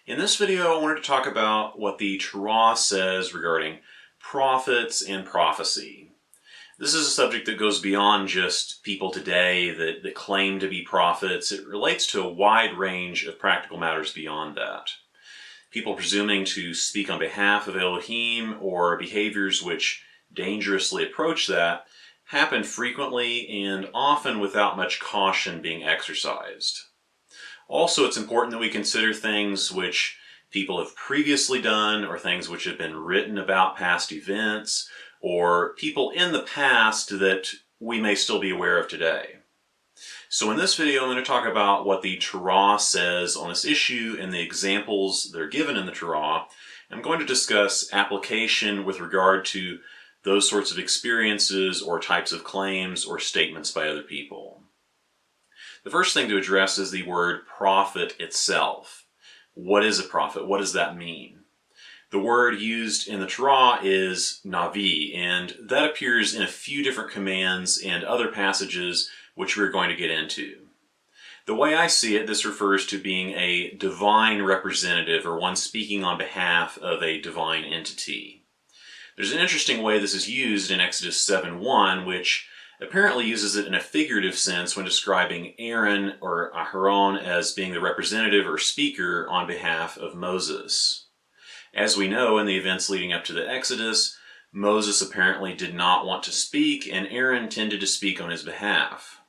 In this video, I wanted to talk about what the Torah says regarding prophets and prophecy. This is a subject that goes beyond just people today that claim to be prophets. It relates to a wide range of practical matters beyond that. People presuming to speak on behalf of Elohim or behaviors which dangerously approach that happen frequently and often without much caution being exercised. Also, it's important that we consider things which people have previously done or things which have been written about past events or people in the past that we may still be aware of today. So in this video, I'm going to talk about what the Torah says on this issue and the examples that are given in the Torah. I'm going to discuss application with regard to those sorts of experiences or types of claims or statements by other people. The first thing to address is the word prophet itself. What is a prophet? What does that mean? The word used in the Torah is navi, and that appears in a few different commands and other passages which we're going to get into. The way I see it, this refers to being a divine representative or one speaking on behalf of a divine entity. There's an interesting way this is used in Exodus 7:1, which apparently uses it in a figurative sense when describing Aaron or Aharon as being the representative or speaker on behalf of Moses. As we know, in the events leading up to the Exodus, Moses apparently did not want to speak, and Aaron tended to speak on his behalf.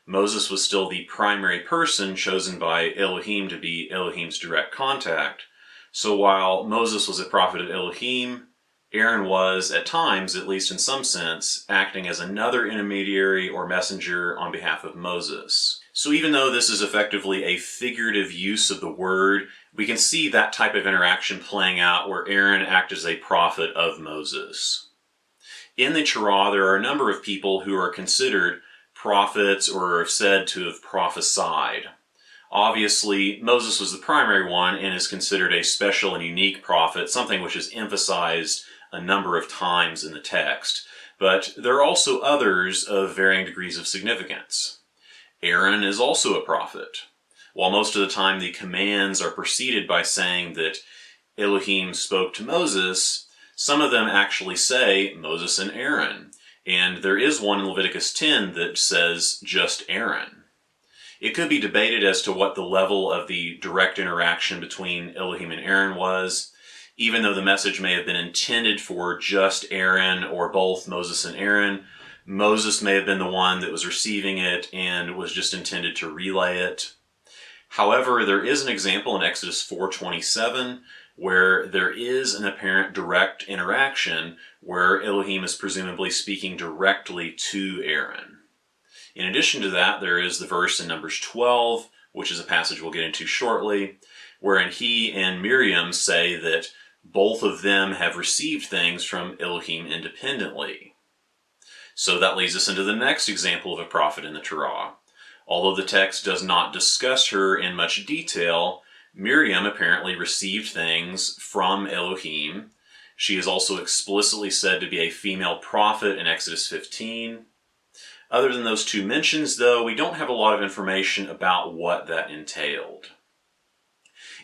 Moses was still the primary person chosen by Elohim to be Elohim's direct contact. So while Moses was a prophet of Elohim, Aaron was, at times, at least in some sense, acting as another intermediary or messenger on behalf of Moses. So even though this is effectively a figurative use of the word, we can see that type of interaction playing out where Aaron acted as a prophet of Moses. In the Torah, there are a number of people who are considered prophets or are said to have prophesied. Obviously, Moses was the primary one and is considered a special and unique prophet, something which is emphasized a number of times in the text. But there are also others of varying degrees of significance. Aaron is also a prophet. While most of the time the commands are preceded by saying that Elohim spoke to Moses, some of them actually say Moses and Aaron. And there is one in Leviticus 10 that says just Aaron. It could be debated as to what the level of the direct interaction between Elohim and Aaron was. Even though the message may have been intended for just Aaron or both Moses and Aaron, Moses may have been the one that was receiving it and was just intended to relay it. However, there is an example in Exodus 4:27 where there is an apparent direct interaction where Elohim is presumably speaking directly to Aaron. In addition to that, there is the verse in Numbers 12, which is a passage we'll get into shortly, wherein he and Miriam say that both of them have received things from Elohim independently. So that leads us into the next example of a prophet in the Torah. Although the text does not discuss her in much detail, Miriam apparently received things from Elohim. She is also explicitly said to be a female prophet in Exodus 15. Other than those two mentions, though, we don't have a lot of information about what that entailed.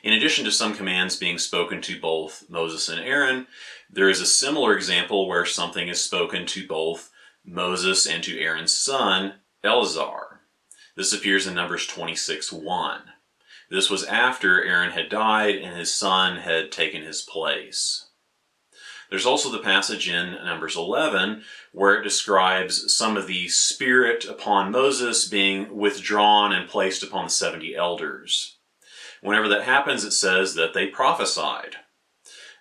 In addition to some commands being spoken to both Moses and Aaron, there is a similar example where something is spoken to both Moses and to Aaron's son, Eleazar. This appears in Numbers 26:1. This was after Aaron had died and his son had taken his place. There's also the passage in Numbers 11 where it describes some of the spirit upon Moses being withdrawn and placed upon the 70 elders. Whenever that happens, it says that they prophesied.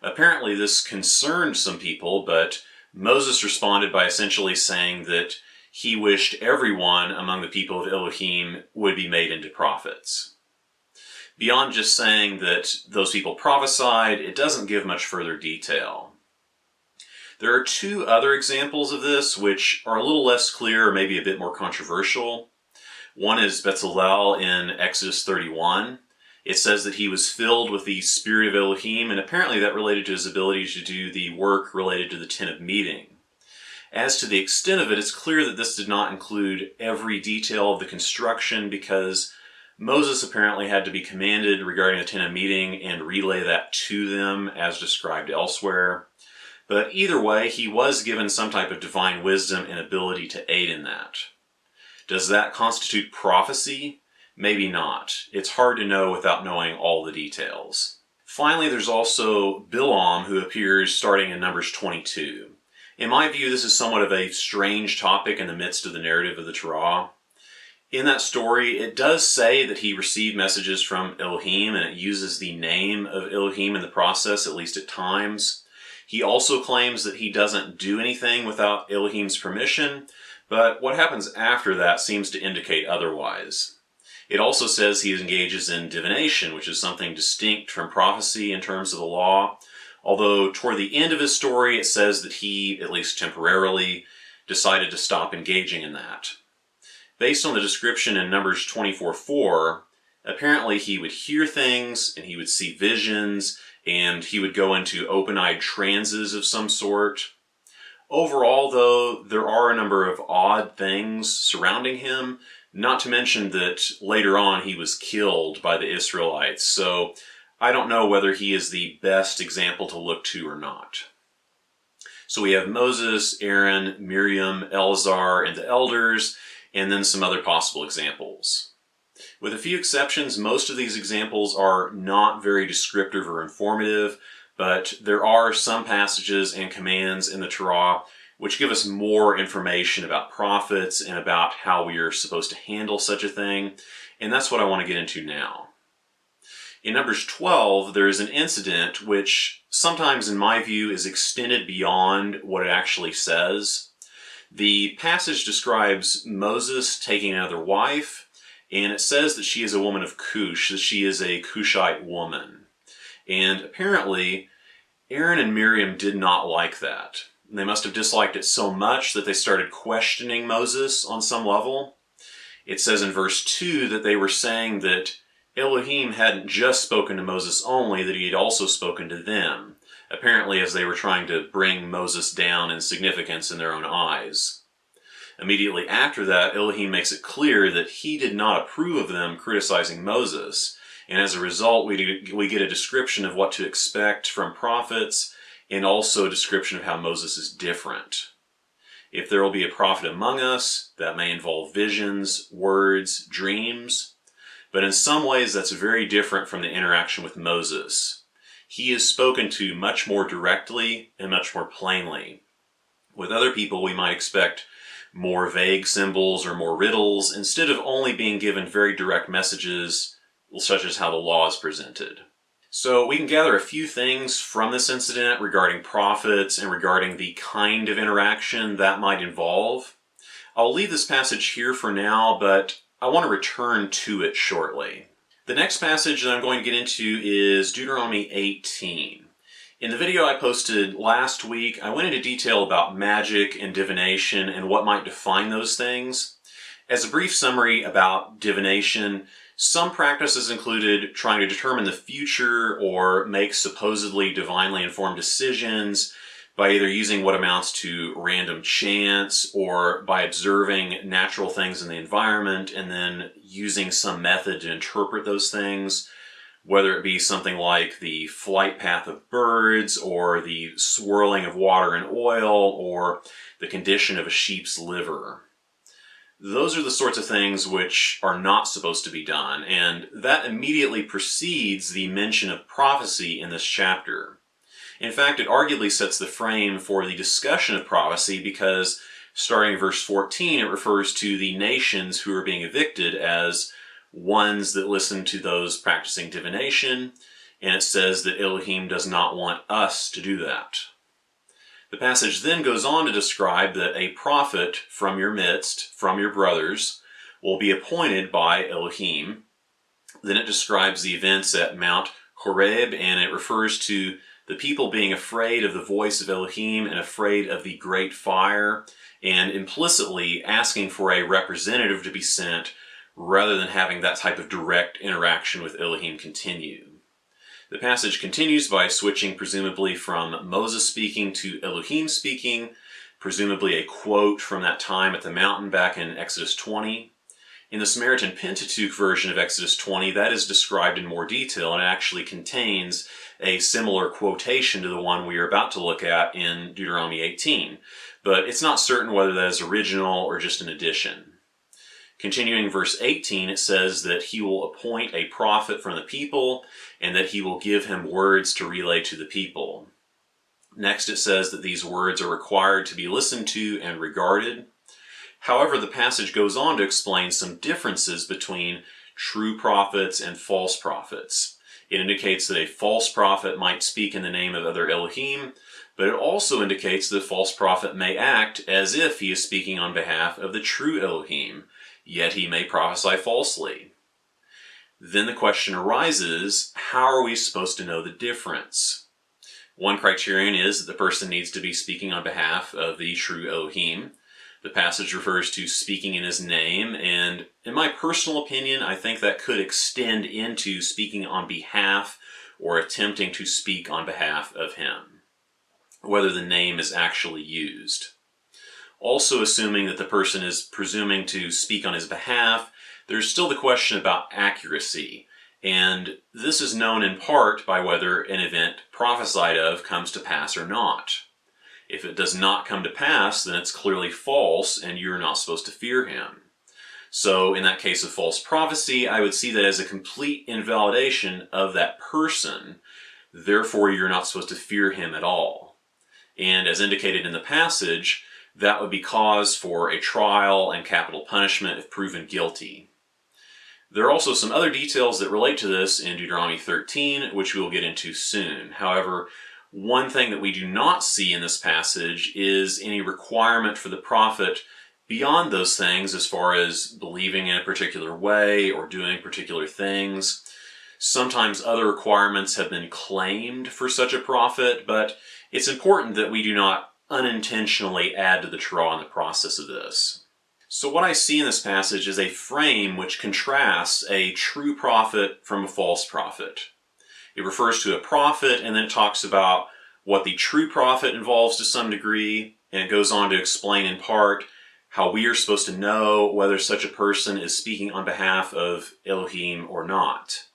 Apparently this concerned some people, but Moses responded by essentially saying that he wished everyone among the people of Elohim would be made into prophets. Beyond just saying that those people prophesied, it doesn't give much further detail. There are two other examples of this which are a little less clear or maybe a bit more controversial. One is Bezalel in Exodus 31. It says that he was filled with the spirit of Elohim, and apparently that related to his ability to do the work related to the tent of meeting. As to the extent of it, it's clear that this did not include every detail of the construction because Moses apparently had to be commanded regarding the tent of meeting and relay that to them as described elsewhere. But either way, he was given some type of divine wisdom and ability to aid in that. Does that constitute prophecy? Maybe not. It's hard to know without knowing all the details. Finally, there's also Bilam, who appears starting in Numbers 22. In my view, this is somewhat of a strange topic in the midst of the narrative of the Torah. In that story, it does say that he received messages from Elohim, and it uses the name of Elohim in the process, at least at times. He also claims that he doesn't do anything without Elohim's permission, but what happens after that seems to indicate otherwise. It also says he engages in divination, which is something distinct from prophecy in terms of the law, although toward the end of his story it says that he, at least temporarily, decided to stop engaging in that. Based on the description in Numbers 24:4, apparently he would hear things, and he would see visions, and he would go into open-eyed trances of some sort. Overall, though, there are a number of odd things surrounding him, not to mention that later on he was killed by the Israelites, so I don't know whether he is the best example to look to or not. So we have Moses, Aaron, Miriam, Eleazar, and the elders, and then some other possible examples. With a few exceptions, most of these examples are not very descriptive or informative, but there are some passages and commands in the Torah which give us more information about prophets and about how we are supposed to handle such a thing, and that's what I want to get into now. In Numbers 12, there is an incident which sometimes, in my view, is extended beyond what it actually says. The passage describes Moses taking another wife, and it says that she is a woman of Cush, that she is a Cushite woman. And apparently, Aaron and Miriam did not like that. They must have disliked it so much that they started questioning Moses on some level. It says in verse 2 that they were saying that Elohim hadn't just spoken to Moses only, that he had also spoken to them, apparently as they were trying to bring Moses down in significance in their own eyes. Immediately after that, Elohim makes it clear that he did not approve of them criticizing Moses, and as a result, we get a description of what to expect from prophets, and also a description of how Moses is different. If there will be a prophet among us, that may involve visions, words, dreams, but in some ways that's very different from the interaction with Moses. He is spoken to much more directly and much more plainly. With other people, we might expect more vague symbols or more riddles, instead of only being given very direct messages, such as how the law is presented. So we can gather a few things from this incident regarding prophets and regarding the kind of interaction that might involve. I'll leave this passage here for now, but I want to return to it shortly. The next passage that I'm going to get into is Deuteronomy 18. In the video I posted last week, I went into detail about magic and divination and what might define those things. As a brief summary about divination, some practices included trying to determine the future or make supposedly divinely informed decisions by either using what amounts to random chance or by observing natural things in the environment and then using some method to interpret those things, whether it be something like the flight path of birds or the swirling of water and oil or the condition of a sheep's liver. Those are the sorts of things which are not supposed to be done, and that immediately precedes the mention of prophecy in this chapter. In fact, it arguably sets the frame for the discussion of prophecy because, starting in verse 14, it refers to the nations who are being evicted as ones that listen to those practicing divination, and it says that Elohim does not want us to do that. The passage then goes on to describe that a prophet from your midst, from your brothers, will be appointed by Elohim. Then it describes the events at Mount Horeb, and it refers to the people being afraid of the voice of Elohim and afraid of the great fire, and implicitly asking for a representative to be sent rather than having that type of direct interaction with Elohim continue. The passage continues by switching presumably from Moses speaking to Elohim speaking, presumably a quote from that time at the mountain back in Exodus 20. In the Samaritan Pentateuch version of Exodus 20, that is described in more detail, and it actually contains a similar quotation to the one we are about to look at in Deuteronomy 18. But it's not certain whether that is original or just an addition. Continuing verse 18, it says that he will appoint a prophet from the people, and that he will give him words to relay to the people. Next, it says that these words are required to be listened to and regarded. However, the passage goes on to explain some differences between true prophets and false prophets. It indicates that a false prophet might speak in the name of other Elohim, but it also indicates that a false prophet may act as if he is speaking on behalf of the true Elohim, yet he may prophesy falsely. Then the question arises, how are we supposed to know the difference? One criterion is that the person needs to be speaking on behalf of the true Elohim. The passage refers to speaking in his name, and in my personal opinion, I think that could extend into speaking on behalf or attempting to speak on behalf of him, whether the name is actually used. Also, assuming that the person is presuming to speak on his behalf, there's still the question about accuracy, and this is known in part by whether an event prophesied of comes to pass or not. If it does not come to pass, then it's clearly false, and you're not supposed to fear him. So, in that case of false prophecy, I would see that as a complete invalidation of that person. Therefore, you're not supposed to fear him at all. And as indicated in the passage, that would be cause for a trial and capital punishment if proven guilty. There are also some other details that relate to this in Deuteronomy 13, which we will get into soon. However, one thing that we do not see in this passage is any requirement for the prophet beyond those things as far as believing in a particular way or doing particular things. Sometimes other requirements have been claimed for such a prophet, but it's important that we do not unintentionally add to the Torah in the process of this. So what I see in this passage is a frame which contrasts a true prophet from a false prophet. It refers to a prophet, and then it talks about what the true prophet involves to some degree, and it goes on to explain in part how we are supposed to know whether such a person is speaking on behalf of Elohim or not.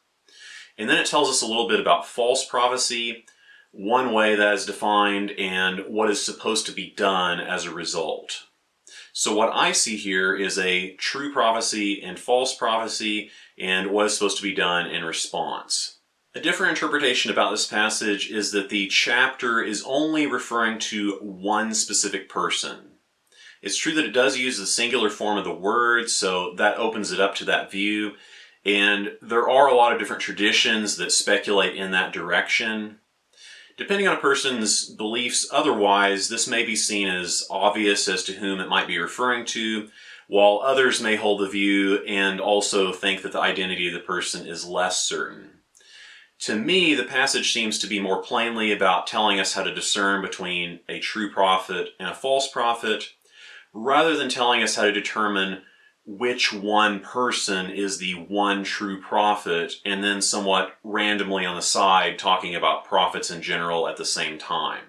And then it tells us a little bit about false prophecy, one way that is defined, and what is supposed to be done as a result. So what I see here is a true prophecy and false prophecy, and what is supposed to be done in response. A different interpretation about this passage is that the chapter is only referring to one specific person. It's true that it does use the singular form of the word, so that opens it up to that view, and there are a lot of different traditions that speculate in that direction. Depending on a person's beliefs otherwise, this may be seen as obvious as to whom it might be referring to, while others may hold the view and also think that the identity of the person is less certain. To me, the passage seems to be more plainly about telling us how to discern between a true prophet and a false prophet, rather than telling us how to determine which one person is the one true prophet, and then somewhat randomly on the side talking about prophets in general at the same time.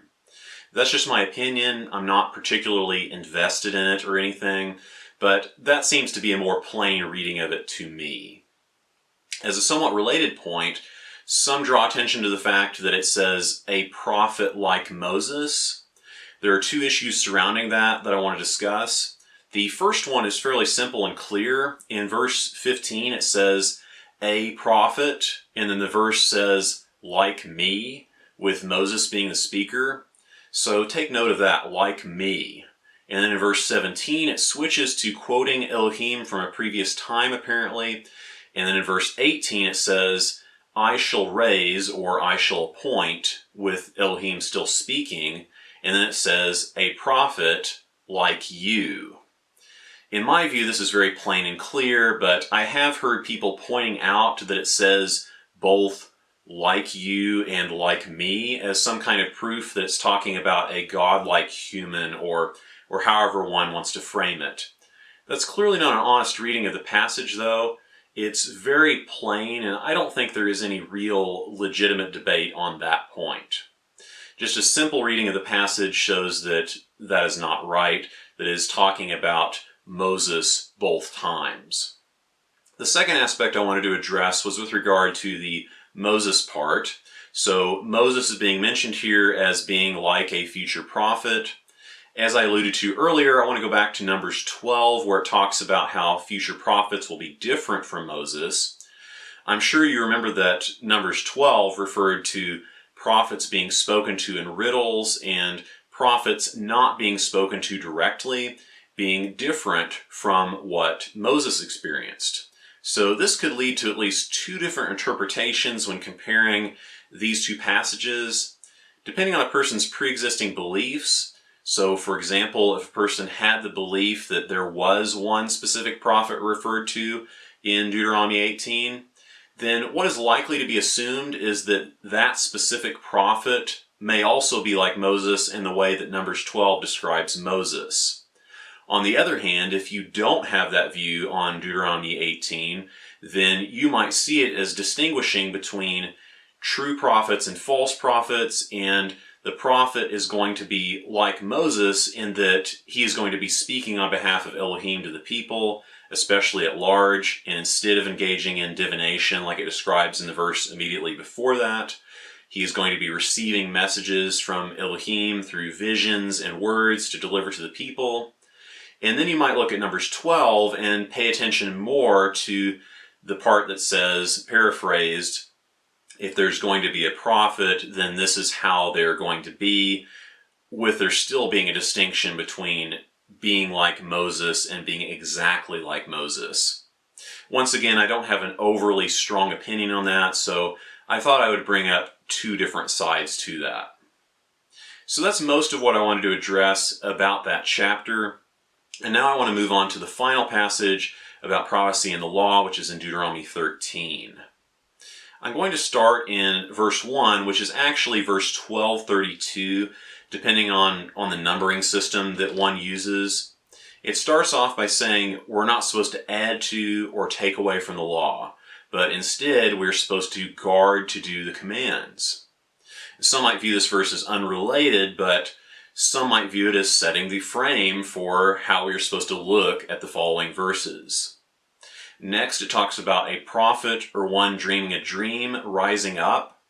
That's just my opinion. I'm not particularly invested in it or anything, but that seems to be a more plain reading of it to me. As a somewhat related point, some draw attention to the fact that it says a prophet like Moses. There are two issues surrounding that I want to discuss. The first one is fairly simple and clear. In verse 15 it says, a prophet, and then the verse says, like me, with Moses being the speaker. So take note of that, like me. And then in verse 17 it switches to quoting Elohim from a previous time apparently. And then in verse 18 it says, I shall raise, or I shall appoint, with Elohim still speaking. And then it says, a prophet like you. In my view, this is very plain and clear, but I have heard people pointing out that it says both like you and like me as some kind of proof that it's talking about a godlike human, or however one wants to frame it. That's clearly not an honest reading of the passage, though. It's very plain, and I don't think there is any real legitimate debate on that point. Just a simple reading of the passage shows that that is not right, that it is talking about Moses both times. The second aspect I wanted to address was with regard to the Moses part. So Moses is being mentioned here as being like a future prophet. As I alluded to earlier, I want to go back to Numbers 12, where it talks about how future prophets will be different from Moses. I'm sure you remember that Numbers 12 referred to prophets being spoken to in riddles and prophets not being spoken to directly, being different from what Moses experienced. So this could lead to at least two different interpretations when comparing these two passages, depending on a person's pre-existing beliefs. So, for example, if a person had the belief that there was one specific prophet referred to in Deuteronomy 18, then what is likely to be assumed is that that specific prophet may also be like Moses in the way that Numbers 12 describes Moses. On the other hand, if you don't have that view on Deuteronomy 18, then you might see it as distinguishing between true prophets and false prophets, and the prophet is going to be like Moses in that he is going to be speaking on behalf of Elohim to the people, especially at large, and instead of engaging in divination like it describes in the verse immediately before that, he is going to be receiving messages from Elohim through visions and words to deliver to the people. And then you might look at Numbers 12 and pay attention more to the part that says, paraphrased, if there's going to be a prophet, then this is how they're going to be, with there still being a distinction between being like Moses and being exactly like Moses. Once again, I don't have an overly strong opinion on that, so I thought I would bring up two different sides to that. So that's most of what I wanted to address about that chapter. And now I want to move on to the final passage about prophecy and the law, which is in Deuteronomy 13. I'm going to start in verse 1, which is actually verse 1232, depending on the numbering system that one uses. It starts off by saying we're not supposed to add to or take away from the law, but instead we're supposed to guard to do the commands. Some might view this verse as unrelated, but some might view it as setting the frame for how we are supposed to look at the following verses. Next, it talks about a prophet or one dreaming a dream rising up,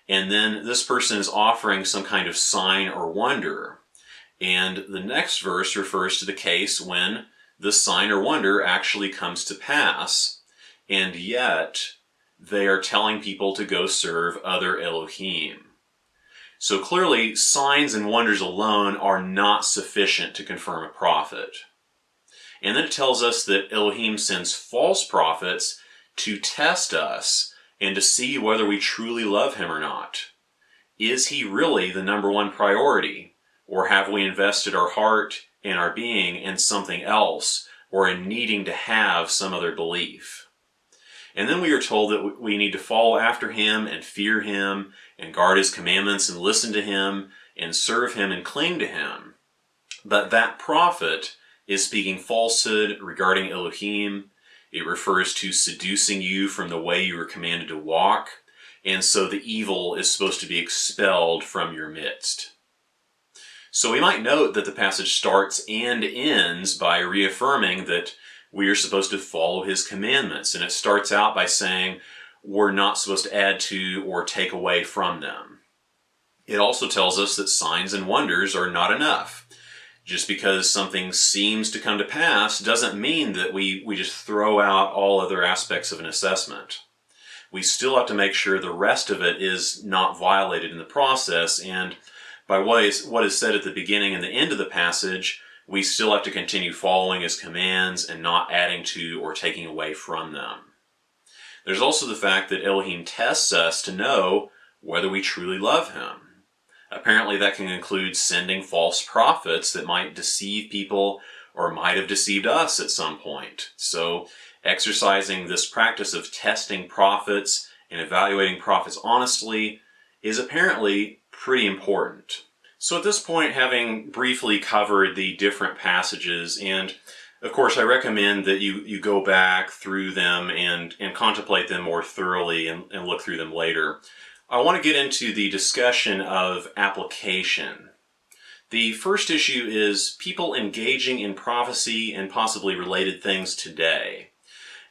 and then this person is offering some kind of sign or wonder. And the next verse refers to the case when the sign or wonder actually comes to pass, and yet they are telling people to go serve other Elohim. So clearly, signs and wonders alone are not sufficient to confirm a prophet. And then it tells us that Elohim sends false prophets to test us and to see whether we truly love him or not. Is he really the number one priority? Or have we invested our heart and our being in something else, or in needing to have some other belief? And then we are told that we need to follow after him and fear him and guard his commandments and listen to him and serve him and cling to him. But that prophet is speaking falsehood regarding Elohim. It refers to seducing you from the way you were commanded to walk, and so the evil is supposed to be expelled from your midst. So we might note that the passage starts and ends by reaffirming that we are supposed to follow his commandments, and it starts out by saying we're not supposed to add to or take away from them. It also tells us that signs and wonders are not enough. Just because something seems to come to pass doesn't mean that we just throw out all other aspects of an assessment. We still have to make sure the rest of it is not violated in the process, and by what is said at the beginning and the end of the passage, we still have to continue following his commands and not adding to or taking away from them. There's also the fact that Elohim tests us to know whether we truly love him. Apparently that can include sending false prophets that might deceive people or might have deceived us at some point. So exercising this practice of testing prophets and evaluating prophets honestly is apparently pretty important. So at this point, having briefly covered the different passages, and of course I recommend that you go back through them and contemplate them more thoroughly and look through them later, I want to get into the discussion of application. The first issue is people engaging in prophecy and possibly related things today.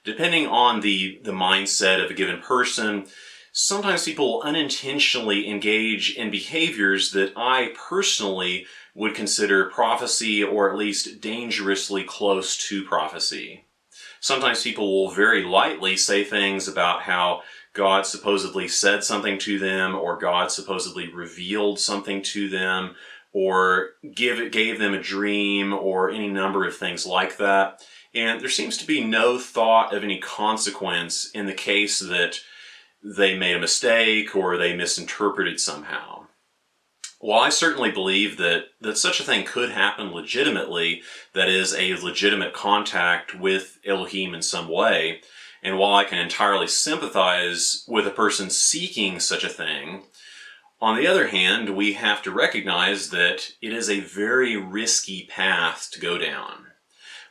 depending on the mindset of a given person, sometimes people unintentionally engage in behaviors that I personally would consider prophecy, or at least dangerously close to prophecy. Sometimes people will very lightly say things about how God supposedly said something to them, or God supposedly revealed something to them, or gave them a dream, or any number of things like that. And there seems to be no thought of any consequence in the case that they made a mistake or they misinterpreted somehow. While I certainly believe that such a thing could happen legitimately, that is, a legitimate contact with Elohim in some way, and while I can entirely sympathize with a person seeking such a thing, on the other hand, we have to recognize that it is a very risky path to go down.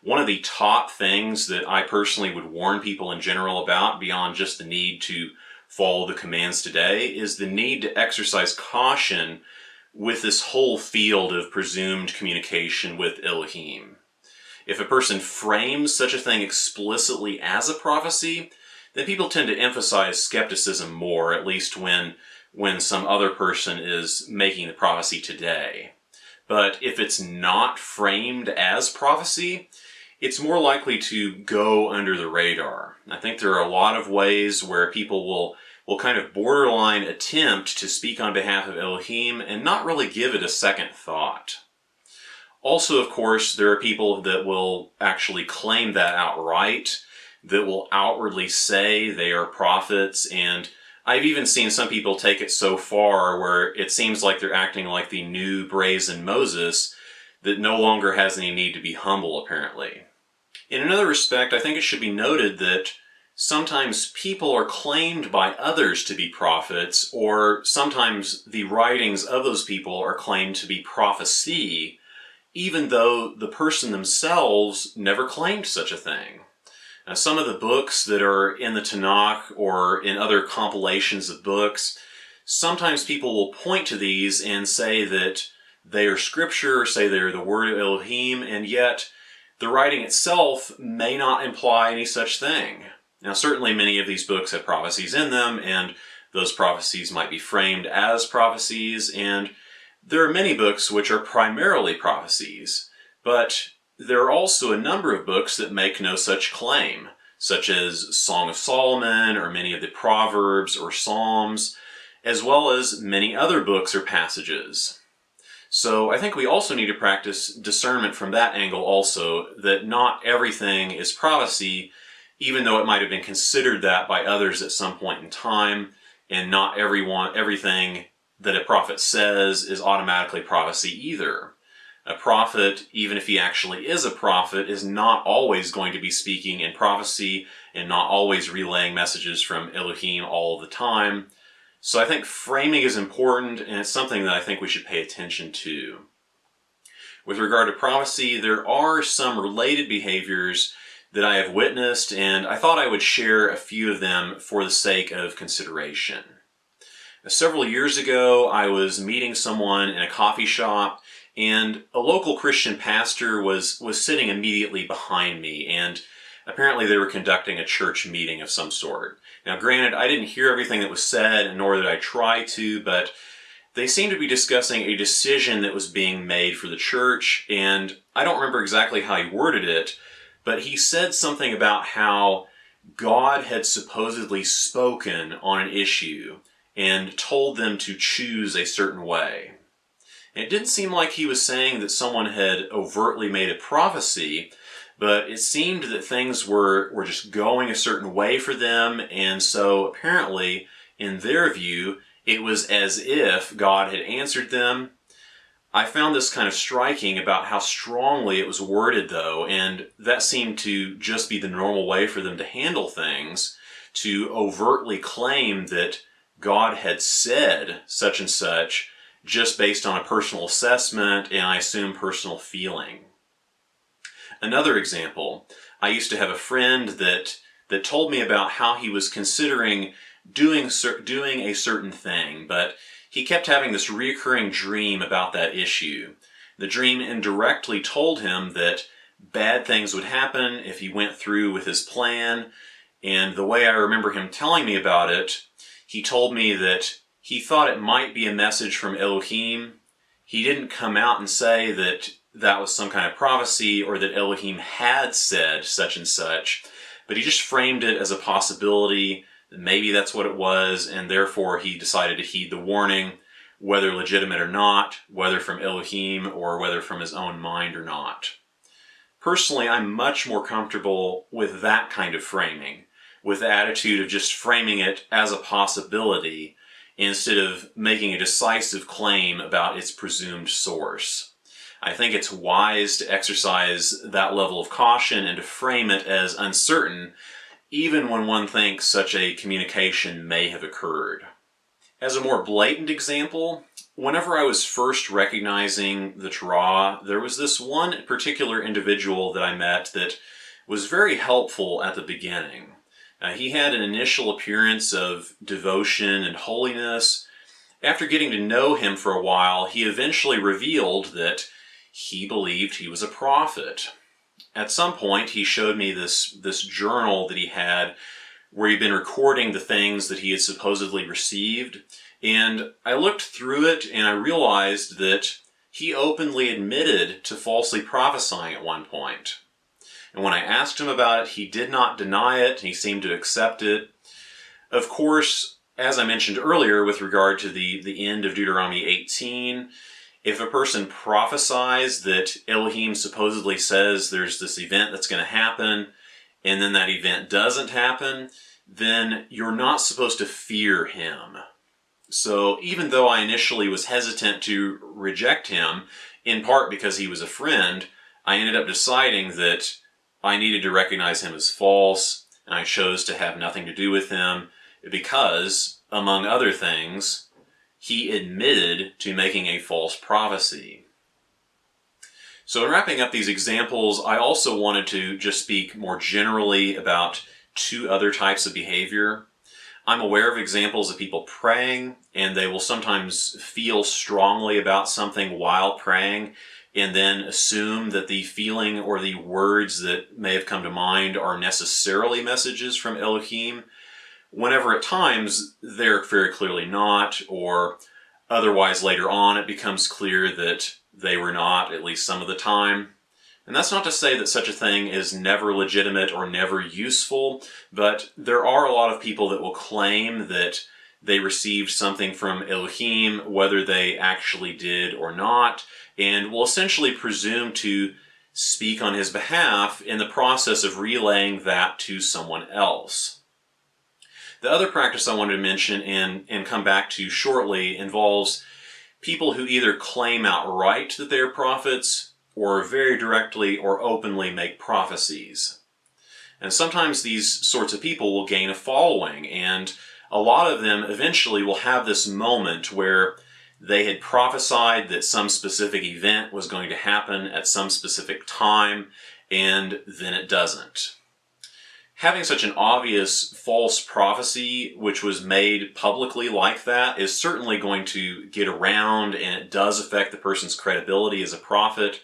One of the top things that I personally would warn people in general about, beyond just the need to follow the commands today, is the need to exercise caution with this whole field of presumed communication with Elohim. If a person frames such a thing explicitly as a prophecy, then people tend to emphasize skepticism more, at least when some other person is making the prophecy today. But if it's not framed as prophecy, it's more likely to go under the radar. I think there are a lot of ways where people will kind of borderline attempt to speak on behalf of Elohim and not really give it a second thought. Also, of course, there are people that will actually claim that outright, that will outwardly say they are prophets, and I've even seen some people take it so far where it seems like they're acting like the new brazen Moses that no longer has any need to be humble, apparently. In another respect, I think it should be noted that sometimes people are claimed by others to be prophets, or sometimes the writings of those people are claimed to be prophecy, even though the person themselves never claimed such a thing. Now, some of the books that are in the Tanakh or in other compilations of books, sometimes people will point to these and say that they are scripture, say they are the word of Elohim, and yet the writing itself may not imply any such thing. Now, certainly many of these books have prophecies in them, and those prophecies might be framed as prophecies, and there are many books which are primarily prophecies, but there are also a number of books that make no such claim, such as Song of Solomon, or many of the Proverbs or Psalms, as well as many other books or passages. So I think we also need to practice discernment from that angle also, that not everything is prophecy, even though it might have been considered that by others at some point in time, and not everything that a prophet says is automatically prophecy either. A prophet, even if he actually is a prophet, is not always going to be speaking in prophecy and not always relaying messages from Elohim all the time. So I think framing is important, and it's something that I think we should pay attention to. With regard to prophecy, there are some related behaviors that I have witnessed, and I thought I would share a few of them for the sake of consideration. Several years ago, I was meeting someone in a coffee shop, and a local Christian pastor was sitting immediately behind me, and apparently they were conducting a church meeting of some sort. Now, granted, I didn't hear everything that was said, nor did I try to, but they seemed to be discussing a decision that was being made for the church, and I don't remember exactly how he worded it, but he said something about how God had supposedly spoken on an issue and told them to choose a certain way. And it didn't seem like he was saying that someone had overtly made a prophecy, but it seemed that things were just going a certain way for them, and so apparently, in their view, it was as if God had answered them. I found this kind of striking about how strongly it was worded, though, and that seemed to just be the normal way for them to handle things, to overtly claim that God had said such and such just based on a personal assessment and I assume personal feeling. Another example, I used to have a friend that told me about how he was considering doing a certain thing, but he kept having this recurring dream about that issue. The dream indirectly told him that bad things would happen if he went through with his plan. And the way I remember him telling me about it, he told me that he thought it might be a message from Elohim. He didn't come out and say that that was some kind of prophecy or that Elohim had said such and such, but he just framed it as a possibility that maybe that's what it was, and therefore he decided to heed the warning, whether legitimate or not, whether from Elohim or whether from his own mind or not. Personally, I'm much more comfortable with that kind of framing, with the attitude of just framing it as a possibility instead of making a decisive claim about its presumed source. I think it's wise to exercise that level of caution and to frame it as uncertain, even when one thinks such a communication may have occurred. As a more blatant example, whenever I was first recognizing the Torah, there was this one particular individual that I met that was very helpful at the beginning. He had an initial appearance of devotion and holiness. After getting to know him for a while, he eventually revealed that he believed he was a prophet. At some point, he showed me this journal that he had where he'd been recording the things that he had supposedly received. And I looked through it and I realized that he openly admitted to falsely prophesying at one point. And when I asked him about it, he did not deny it. He seemed to accept it. Of course, as I mentioned earlier with regard to the end of Deuteronomy 18, if a person prophesies that Elohim supposedly says there's this event that's going to happen, and then that event doesn't happen, then you're not supposed to fear him. So even though I initially was hesitant to reject him, in part because he was a friend, I ended up deciding that I needed to recognize him as false, and I chose to have nothing to do with him because, among other things, he admitted to making a false prophecy. So in wrapping up these examples, I also wanted to just speak more generally about two other types of behavior. I'm aware of examples of people praying, and they will sometimes feel strongly about something while praying, and then assume that the feeling or the words that may have come to mind are necessarily messages from Elohim, whenever at times they're very clearly not, or otherwise later on it becomes clear that they were not, at least some of the time. And that's not to say that such a thing is never legitimate or never useful, but there are a lot of people that will claim that they received something from Elohim, whether they actually did or not, and will essentially presume to speak on his behalf in the process of relaying that to someone else. The other practice I wanted to mention and come back to shortly involves people who either claim outright that they are prophets or very directly or openly make prophecies. And sometimes these sorts of people will gain a following, and a lot of them eventually will have this moment where they had prophesied that some specific event was going to happen at some specific time, and then it doesn't. Having such an obvious false prophecy, which was made publicly like that, is certainly going to get around, and it does affect the person's credibility as a prophet,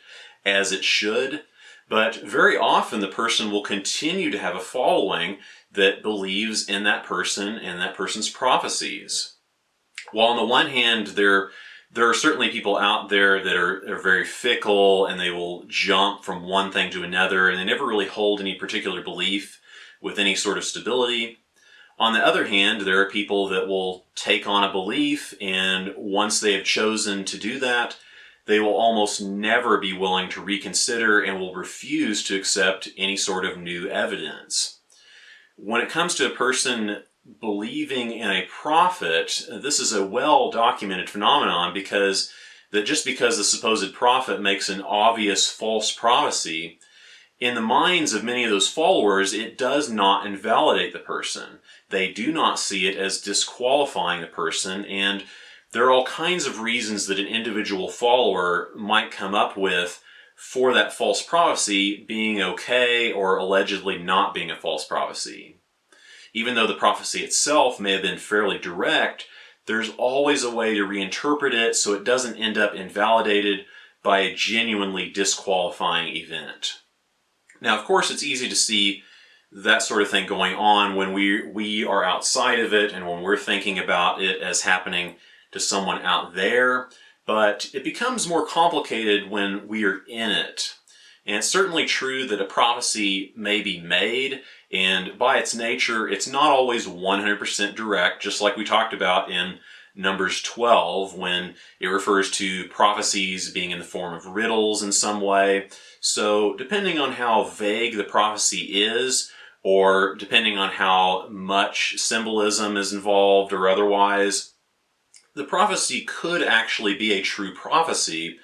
as it should. But very often the person will continue to have a following that believes in that person and that person's prophecies. While on the one hand, there are certainly people out there that are very fickle, and they will jump from one thing to another, and they never really hold any particular belief with any sort of stability. On the other hand, there are people that will take on a belief, and once they have chosen to do that, they will almost never be willing to reconsider and will refuse to accept any sort of new evidence. When it comes to a person believing in a prophet, this is a well-documented phenomenon because just because the supposed prophet makes an obvious false prophecy, in the minds of many of those followers, it does not invalidate the person. They do not see it as disqualifying the person, and there are all kinds of reasons that an individual follower might come up with for that false prophecy being okay or allegedly not being a false prophecy. Even though the prophecy itself may have been fairly direct, there's always a way to reinterpret it so it doesn't end up invalidated by a genuinely disqualifying event. Now, of course, it's easy to see that sort of thing going on when we are outside of it and when we're thinking about it as happening to someone out there, but it becomes more complicated when we are in it. And it's certainly true that a prophecy may be made, and by its nature, it's not always 100% direct, just like we talked about in Numbers 12, when it refers to prophecies being in the form of riddles in some way. So depending on how vague the prophecy is, or depending on how much symbolism is involved or otherwise, the prophecy could actually be a true prophecy,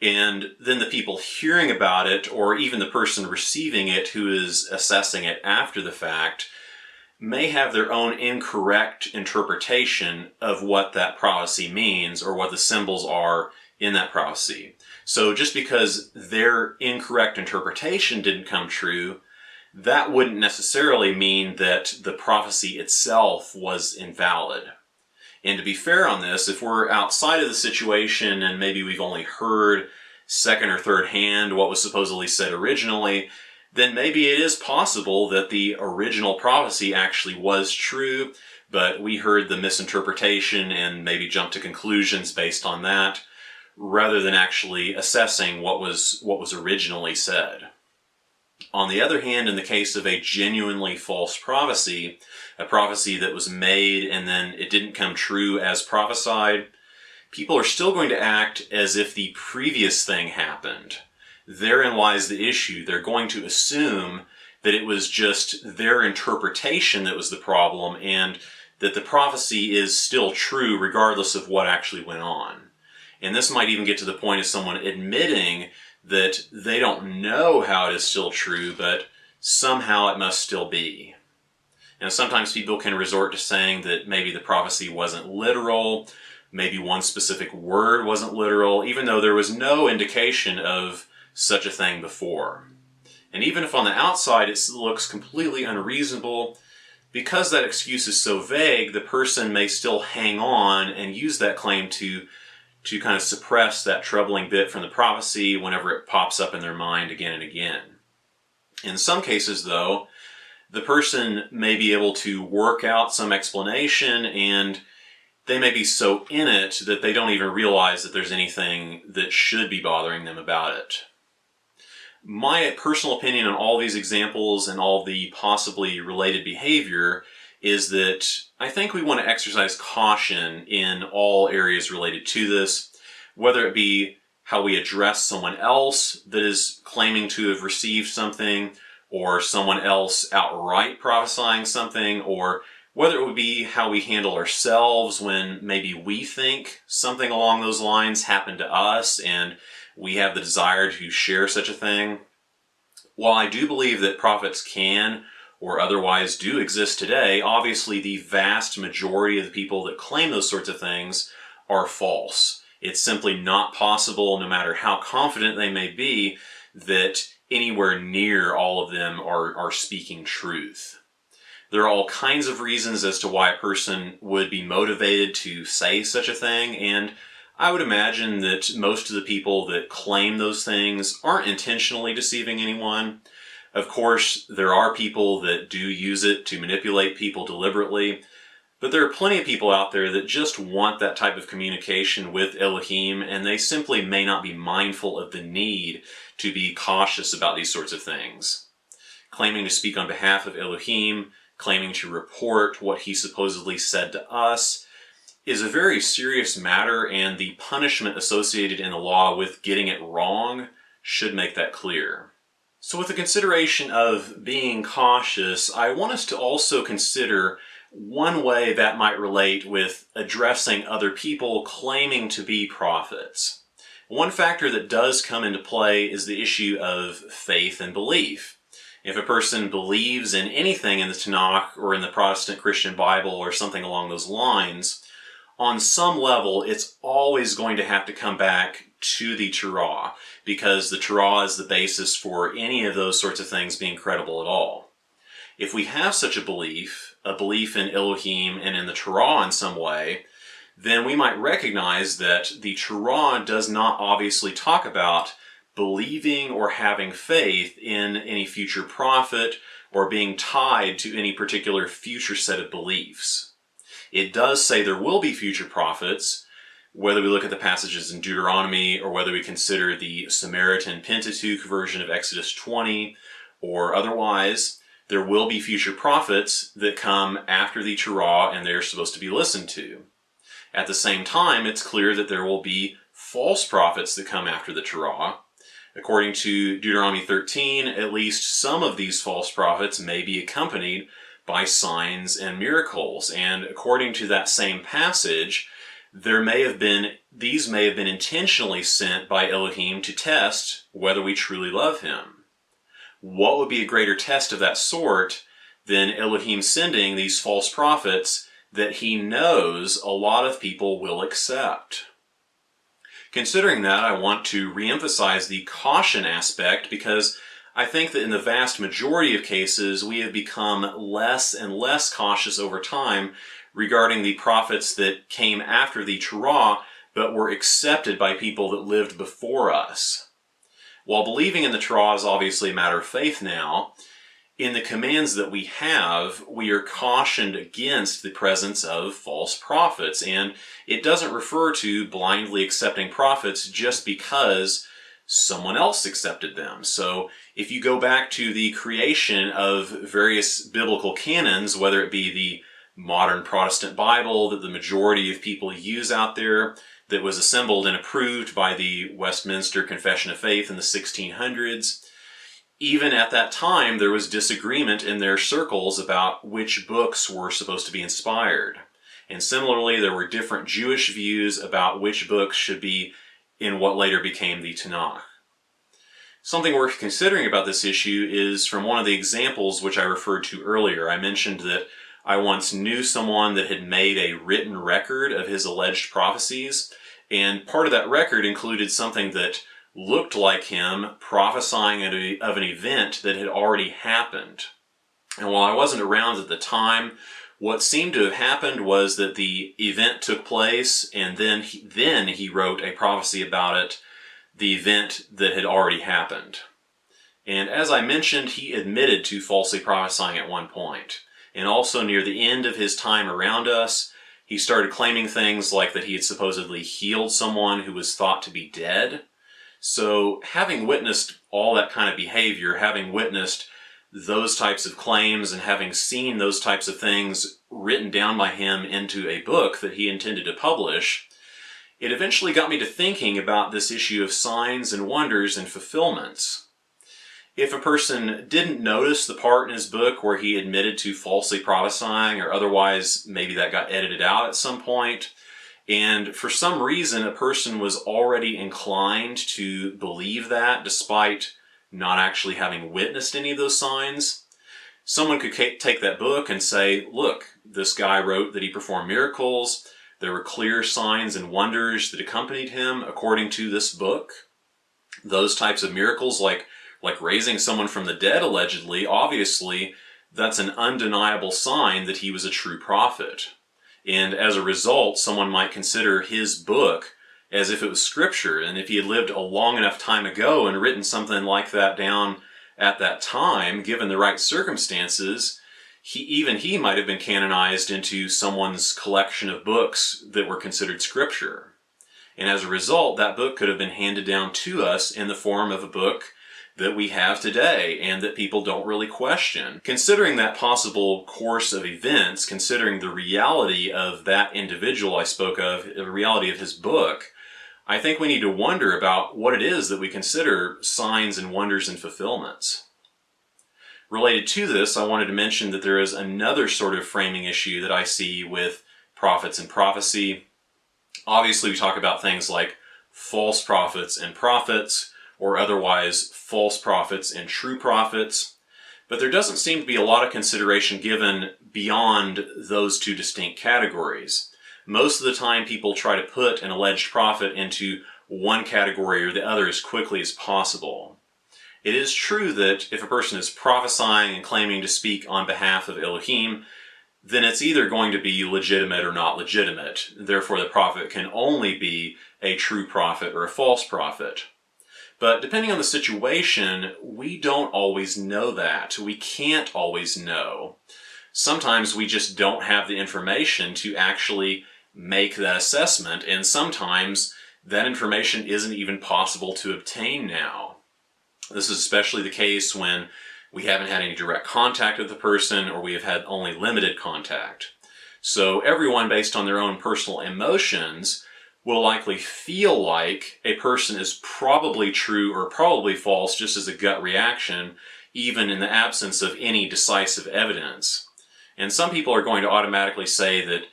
and then the people hearing about it, or even the person receiving it who is assessing it after the fact, may have their own incorrect interpretation of what that prophecy means or what the symbols are in that prophecy. So just because their incorrect interpretation didn't come true, that wouldn't necessarily mean that the prophecy itself was invalid. And to be fair on this, if we're outside of the situation and maybe we've only heard second or third hand what was supposedly said originally, then maybe it is possible that the original prophecy actually was true, but we heard the misinterpretation and maybe jumped to conclusions based on that, rather than actually assessing what was originally said. On the other hand, in the case of a genuinely false prophecy, a prophecy that was made and then it didn't come true as prophesied, people are still going to act as if the previous thing happened. Therein lies the issue. They're going to assume that it was just their interpretation that was the problem and that the prophecy is still true regardless of what actually went on. And this might even get to the point of someone admitting that they don't know how it is still true, but somehow it must still be. And sometimes people can resort to saying that maybe the prophecy wasn't literal, maybe one specific word wasn't literal, even though there was no indication of such a thing before. And even if on the outside it looks completely unreasonable, because that excuse is so vague, the person may still hang on and use that claim to kind of suppress that troubling bit from the prophecy whenever it pops up in their mind again and again. In some cases, though, the person may be able to work out some explanation, and they may be so in it that they don't even realize that there's anything that should be bothering them about it. My personal opinion on all these examples and all the possibly related behavior is that I think we want to exercise caution in all areas related to this, whether it be how we address someone else that is claiming to have received something, or someone else outright prophesying something, or whether it would be how we handle ourselves when maybe we think something along those lines happened to us and we have the desire to share such a thing. While I do believe that prophets can or otherwise do exist today, obviously the vast majority of the people that claim those sorts of things are false. It's simply not possible, no matter how confident they may be, that anywhere near all of them are speaking truth. There are all kinds of reasons as to why a person would be motivated to say such a thing, and I would imagine that most of the people that claim those things aren't intentionally deceiving anyone. Of course, there are people that do use it to manipulate people deliberately, but there are plenty of people out there that just want that type of communication with Elohim, and they simply may not be mindful of the need to be cautious about these sorts of things. Claiming to speak on behalf of Elohim, claiming to report what he supposedly said to us, is a very serious matter, and the punishment associated in the law with getting it wrong should make that clear. So with the consideration of being cautious, I want us to also consider one way that might relate with addressing other people claiming to be prophets. One factor that does come into play is the issue of faith and belief. If a person believes in anything in the Tanakh or in the Protestant Christian Bible or something along those lines, on some level it's always going to have to come back to the Torah, because the Torah is the basis for any of those sorts of things being credible at all. If we have such a belief in Elohim and in the Torah in some way, then we might recognize that the Torah does not obviously talk about believing or having faith in any future prophet or being tied to any particular future set of beliefs. It does say there will be future prophets, whether we look at the passages in Deuteronomy or whether we consider the Samaritan Pentateuch version of Exodus 20 or otherwise, there will be future prophets that come after the Torah and they're supposed to be listened to. At the same time, it's clear that there will be false prophets that come after the Torah. According to Deuteronomy 13, at least some of these false prophets may be accompanied by signs and miracles. And according to that same passage, these may have been intentionally sent by Elohim to test whether we truly love him. What would be a greater test of that sort than Elohim sending these false prophets that he knows a lot of people will accept? Considering that, I want to reemphasize the caution aspect because I think that in the vast majority of cases we have become less and less cautious over time regarding the prophets that came after the Torah but were accepted by people that lived before us. While believing in the Torah is obviously a matter of faith now, in the commands that we have, we are cautioned against the presence of false prophets, and it doesn't refer to blindly accepting prophets just because someone else accepted them. So if you go back to the creation of various biblical canons, whether it be the modern Protestant Bible that the majority of people use out there, that was assembled and approved by the Westminster Confession of Faith in the 1600s, even at that time, there was disagreement in their circles about which books were supposed to be inspired. And similarly, there were different Jewish views about which books should be in what later became the Tanakh. Something worth considering about this issue is from one of the examples which I referred to earlier. I mentioned that I once knew someone that had made a written record of his alleged prophecies, and part of that record included something that looked like him prophesying of an event that had already happened. And while I wasn't around at the time, what seemed to have happened was that the event took place and then he wrote a prophecy about it, the event that had already happened. And as I mentioned, he admitted to falsely prophesying at one point. And also near the end of his time around us, he started claiming things like that he had supposedly healed someone who was thought to be dead. So having witnessed all that kind of behavior, having witnessed those types of claims and having seen those types of things written down by him into a book that he intended to publish, it eventually got me to thinking about this issue of signs and wonders and fulfillments. If a person didn't notice the part in his book where he admitted to falsely prophesying, or otherwise maybe that got edited out at some point, and for some reason a person was already inclined to believe that despite not actually having witnessed any of those signs, someone could take that book and say, look, this guy wrote that he performed miracles, there were clear signs and wonders that accompanied him according to this book. Those types of miracles like raising someone from the dead allegedly, obviously that's an undeniable sign that he was a true prophet. And as a result, someone might consider his book as if it was scripture. And if he had lived a long enough time ago and written something like that down at that time, given the right circumstances, he might have been canonized into someone's collection of books that were considered scripture. And as a result, that book could have been handed down to us in the form of a book that we have today and that people don't really question. Considering that possible course of events, considering the reality of that individual I spoke of, the reality of his book, I think we need to wonder about what it is that we consider signs and wonders and fulfillments. Related to this, I wanted to mention that there is another sort of framing issue that I see with prophets and prophecy. Obviously, we talk about things like false prophets and prophets, or otherwise false prophets and true prophets. But there doesn't seem to be a lot of consideration given beyond those two distinct categories. Most of the time people try to put an alleged prophet into one category or the other as quickly as possible. It is true that if a person is prophesying and claiming to speak on behalf of Elohim, then it's either going to be legitimate or not legitimate. Therefore, the prophet can only be a true prophet or a false prophet. But depending on the situation, we don't always know that. We can't always know. Sometimes we just don't have the information to actually make that assessment, and sometimes that information isn't even possible to obtain now. This is especially the case when we haven't had any direct contact with the person, or we have had only limited contact. So everyone, based on their own personal emotions, will likely feel like a person is probably true or probably false just as a gut reaction, even in the absence of any decisive evidence. And some people are going to automatically say that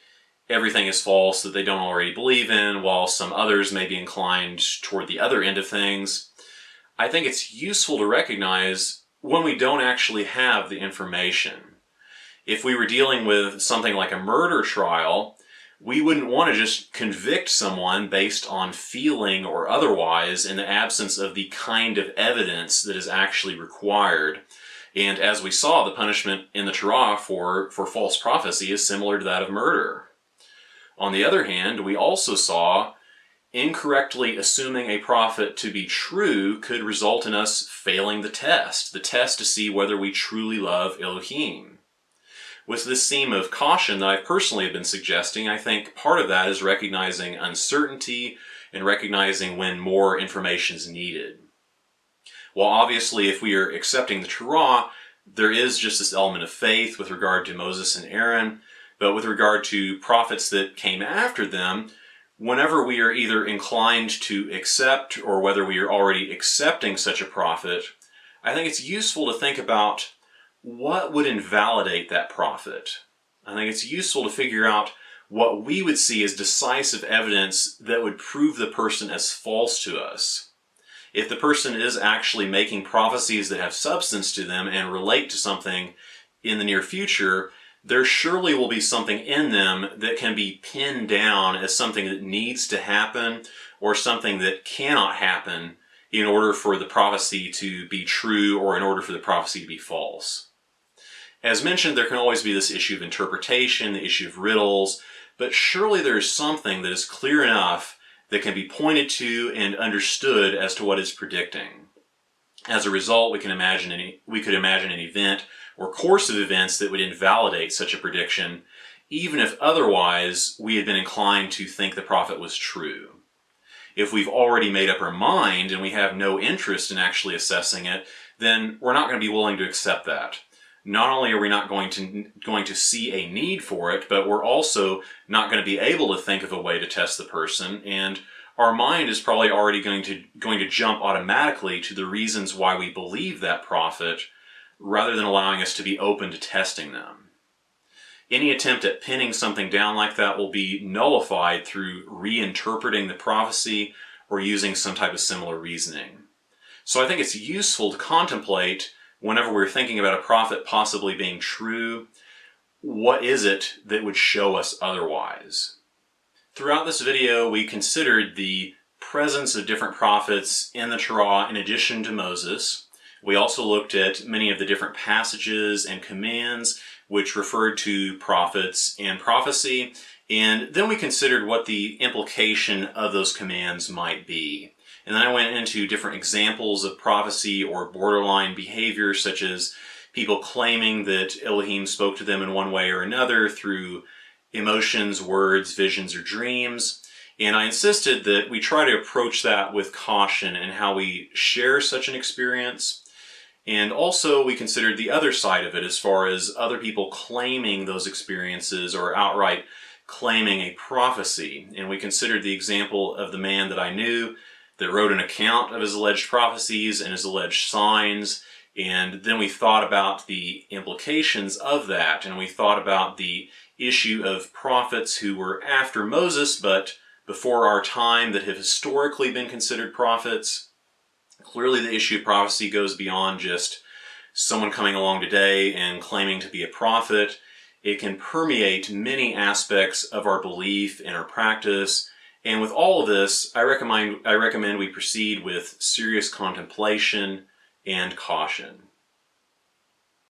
everything is false that they don't already believe in, while some others may be inclined toward the other end of things. I think it's useful to recognize when we don't actually have the information. If we were dealing with something like a murder trial, we wouldn't want to just convict someone based on feeling or otherwise in the absence of the kind of evidence that is actually required. And as we saw, the punishment in the Torah for false prophecy is similar to that of murder. On the other hand, we also saw incorrectly assuming a prophet to be true could result in us failing the test to see whether we truly love Elohim. With this theme of caution that I personally have been suggesting, I think part of that is recognizing uncertainty and recognizing when more information is needed. While obviously if we are accepting the Torah, there is just this element of faith with regard to Moses and Aaron, but with regard to prophets that came after them, whenever we are either inclined to accept or whether we are already accepting such a prophet, I think it's useful to think about what would invalidate that prophet. I think it's useful to figure out what we would see as decisive evidence that would prove the person as false to us. If the person is actually making prophecies that have substance to them and relate to something in the near future, there surely will be something in them that can be pinned down as something that needs to happen or something that cannot happen in order for the prophecy to be true or in order for the prophecy to be false. As mentioned, there can always be this issue of interpretation, the issue of riddles, but surely there is something that is clear enough that can be pointed to and understood as to what is predicting. As a result, we could imagine an event or course of events that would invalidate such a prediction, even if otherwise we had been inclined to think the prophet was true. If we've already made up our mind and we have no interest in actually assessing it, then we're not going to be willing to accept that. Not only are we not going to see a need for it, but we're also not going to be able to think of a way to test the person, and our mind is probably already going to jump automatically to the reasons why we believe that prophet, rather than allowing us to be open to testing them. Any attempt at pinning something down like that will be nullified through reinterpreting the prophecy or using some type of similar reasoning. So I think it's useful to contemplate, whenever we're thinking about a prophet possibly being true, what is it that would show us otherwise? Throughout this video, we considered the presence of different prophets in the Torah in addition to Moses. We also looked at many of the different passages and commands which referred to prophets and prophecy, and then we considered what the implication of those commands might be. And then I went into different examples of prophecy or borderline behavior, such as people claiming that Elohim spoke to them in one way or another through emotions, words, visions, or dreams. And I insisted that we try to approach that with caution in how we share such an experience. And also we considered the other side of it as far as other people claiming those experiences or outright claiming a prophecy. And we considered the example of the man that I knew that wrote an account of his alleged prophecies and his alleged signs. And then we thought about the implications of that. And we thought about the issue of prophets who were after Moses, but before our time, that have historically been considered prophets. Clearly the issue of prophecy goes beyond just someone coming along today and claiming to be a prophet. It can permeate many aspects of our belief and our practice. And with all of this, I recommend we proceed with serious contemplation and caution.